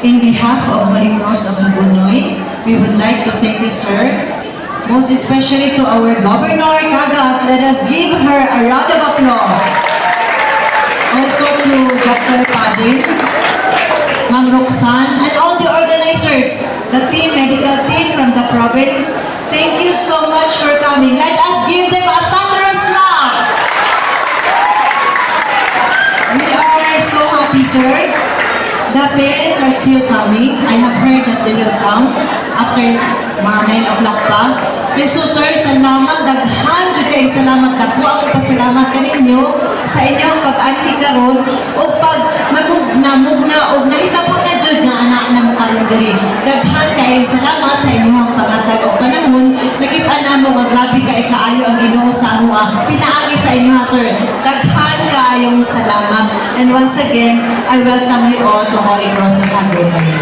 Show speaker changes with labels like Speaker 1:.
Speaker 1: In behalf of Holy Cross of Nagunoy, we would like to thank you, sir. Most especially to our Governor Cagas. Let us give her a round of applause. Also to Dr. Padin, Ma'am Roxanne, and all the organizers, the team, medical team from the province. Thank you so much for coming. Let us give them a thunderous clap. We are so happy, sir. The parents are still coming. I have heard that they will come after mga 9 o'clock pa. So sir, salamat, daghan jud kay salamat na po ako pasalamat kaninyo sa inyong pag-anhi karon o pag magmugna og nahitabo na jud nga anak na mo karon diri. Daghan kay salamat sa inyong pangatag og panahon. Nakita namo nga grabe kay kaayo ang Ginoo sa amuha. Pinaagi sa inyo, sir. Daghan kaayong salamat. And once again, I welcome you all to Holy Cross of Nagunoy.